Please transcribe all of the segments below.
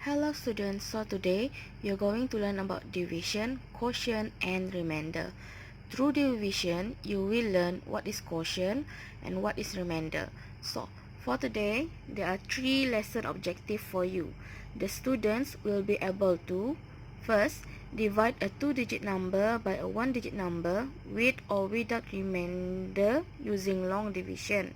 Hello students, so today you're going to learn about division, quotient and remainder. Through division, you will learn what is quotient and what is remainder. So for today, there are 3 lesson objectives for you. The students will be able to first divide a 2-digit number by a 1-digit number with or without remainder using long division.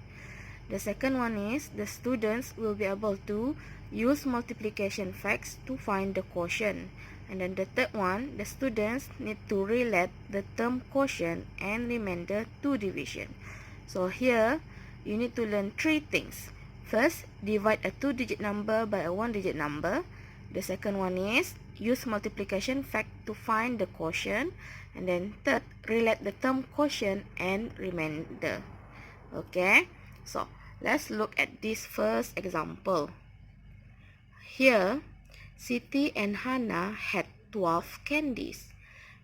The second one is the students will be able to use multiplication facts to find the quotient. And then the third one, the students need to relate the term quotient and remainder to division. So here, you need to learn 3 things. First, divide a 2-digit number by a 1-digit number. The second one is use multiplication fact to find the quotient. And then third, relate the term quotient and remainder. Okay, so let's look at this first example. Here, Siti and Hannah had 12 candies.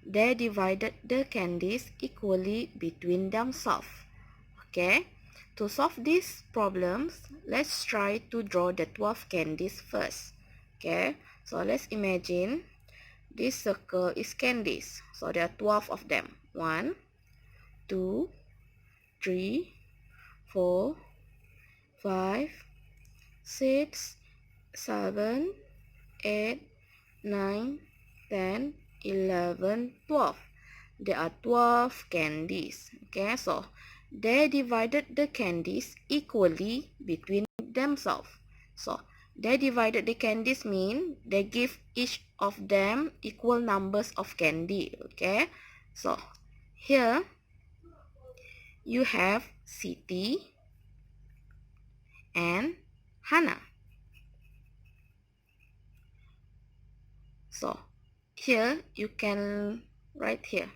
They divided the candies equally between themselves. Okay, to solve these problems, let's try to draw the 12 candies first. Okay, so let's imagine this circle is candies. So there are 12 of them. 1, 2, 3, 4, 5, 6, 7, 8, 9, 10, 11, 12. There are 12 candies. Okay, so they divided the candies equally between themselves. So they divided the candies mean they give each of them equal numbers of candy. Okay, so here you have Siti and Hannah. So here you can write here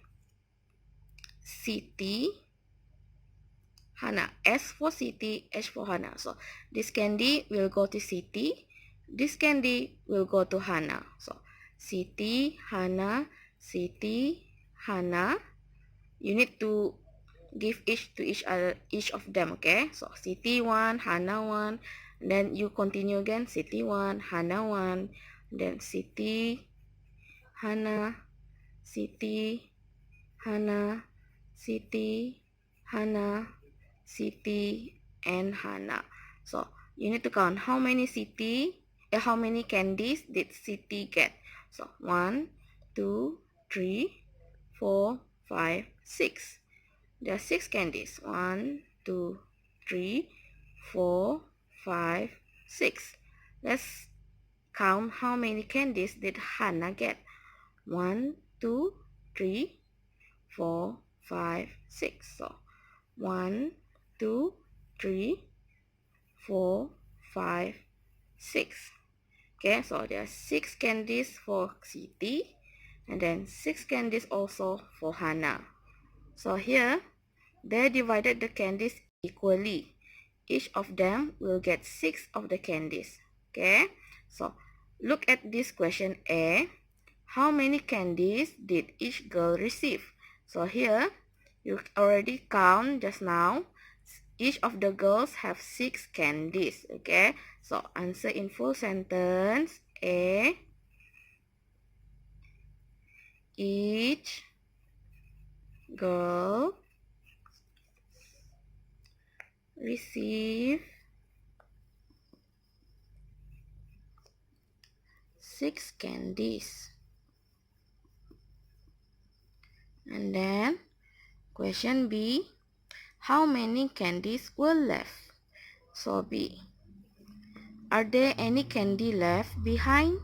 Siti, Hannah. S for Siti, H for Hannah. So this candy will go to Siti. This candy will go to Hannah. So Siti, Hannah, Siti, Hannah. You need to give each to each of them. Okay. So Siti 1, Hannah 1. Then you continue again. Siti 1, Hannah 1. Then Siti, Hannah, Siti, Hannah, Siti, Hannah, Siti, and Hannah. So you need to count how many how many candies did Siti get. So 1, 2, 3, 4, 5, 6. There are 6 candies. 1, 2, 3, 4, 5, 6. Let's count how many candies did Hannah get. 1, 2, 3, 4, 5, 6. So 1, 2, 3, 4, 5, 6. Okay, so there are 6 candies for Siti and then 6 candies also for Hannah. So here, they divided the candies equally. Each of them will get 6 of the candies. Okay, so look at this question A. How many candies did each girl receive? So here, you already count just now. Each of the girls have 6 candies. Okay, so answer in full sentence. A. Each girl receive 6 candies. And then question B, how many candies were left? So B, are there any candy left behind?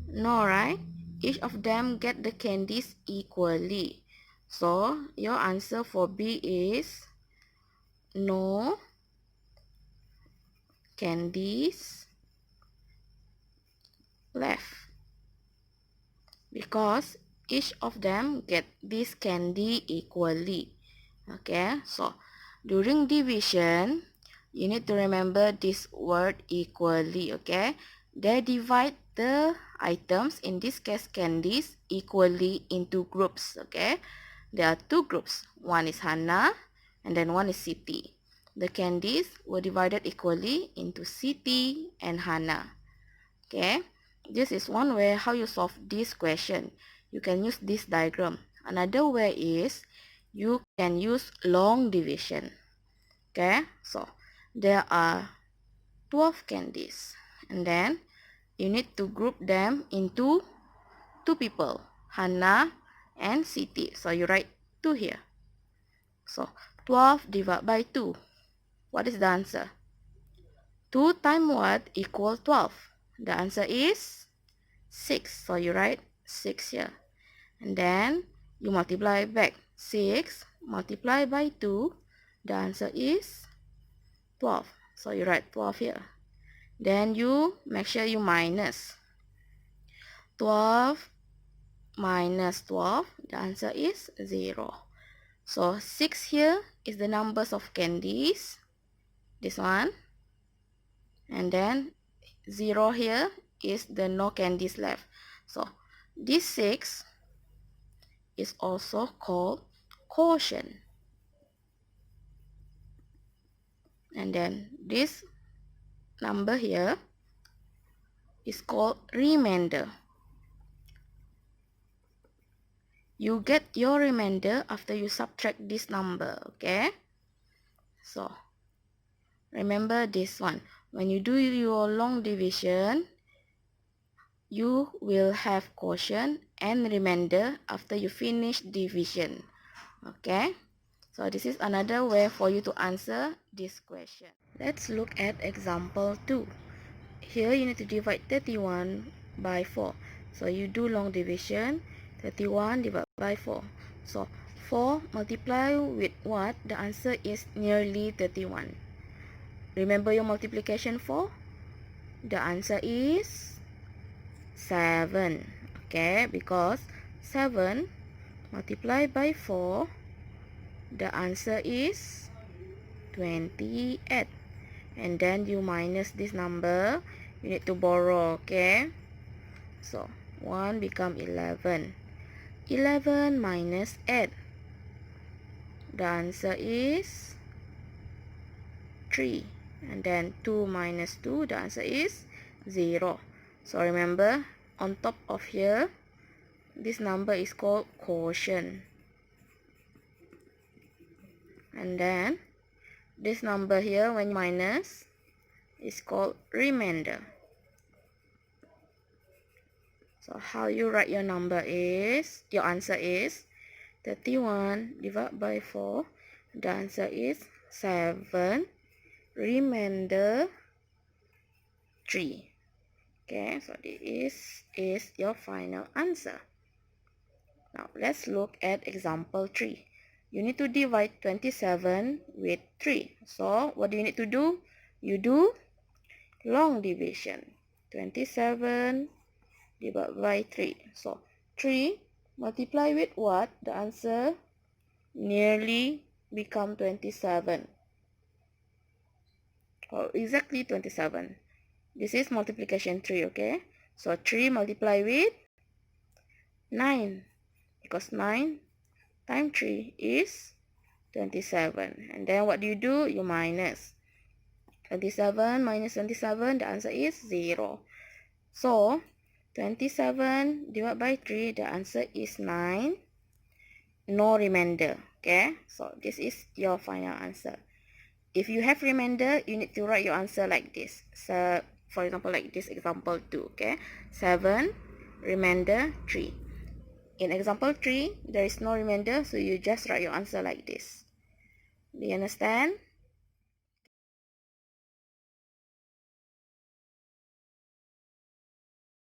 No, right? Each of them get the candies equally. So your answer for B is no candies left, because each of them get this candy equally. Okay, so during division, you need to remember this word equally. Okay, they divide the items, in this case candies, equally into groups. Okay, there are 2 groups. One is Hannah and then one is Siti. The candies were divided equally into Siti and Hannah. Okay, this is one way how you solve this question. You can use this diagram. Another way is you can use long division. Okay, so there are 12 candies, and then you need to group them into two people, Hannah and Siti. So you write 2 here. So 12 divided by 2. What is the answer? 2 times what equal 12? The answer is 6. So you write 6 here. And then you multiply back. 6 multiplied by 2. The answer is 12. So you write 12 here. Then you make sure you minus. 12 minus 12. The answer is 0. So 6 here is the numbers of candies. This one. And then 0 here is the no candies left. So this 6 is also called quotient. And then this number here is called remainder. You get your remainder after you subtract this number, okay? So remember this one. When you do your long division, you will have quotient and remainder after you finish division. Okay? So this is another way for you to answer this question. Let's look at example 2. Here you need to divide 31 by 4. So you do long division. 31 divided by 4. So 4 multiply with what? The answer is nearly 31. Remember your multiplication 4? The answer is 7. Okay, because 7 multiplied by 4, the answer is 28. And then you minus this number, you need to borrow, okay? So 1 become 11. 11 minus 8, the answer is 3. And then 2 minus 2, the answer is 0. So remember, on top of here, this number is called quotient. And then this number here, when minus, is called remainder. So how you write your number is, your answer is 31 divided by 4. The answer is 7. Remainder 3. Okay, so this is your final answer. Now let's look at example 3. You need to divide 27 with 3. So what do you need to do? You do long division. 27 divided by 3. So 3 multiply with what? The answer nearly become 27. Or exactly 27. This is multiplication 3, okay? So 3 multiply with 9. Because 9 times 3 is 27. And then what do? You minus. 27 minus 27, the answer is 0. So 27 divided by 3, the answer is 9. No remainder. Okay? So this is your final answer. If you have remainder, you need to write your answer like this. So for example, like this example 2. Okay? 7, remainder 3. In example 3, there is no remainder, so you just write your answer like this. Do you understand?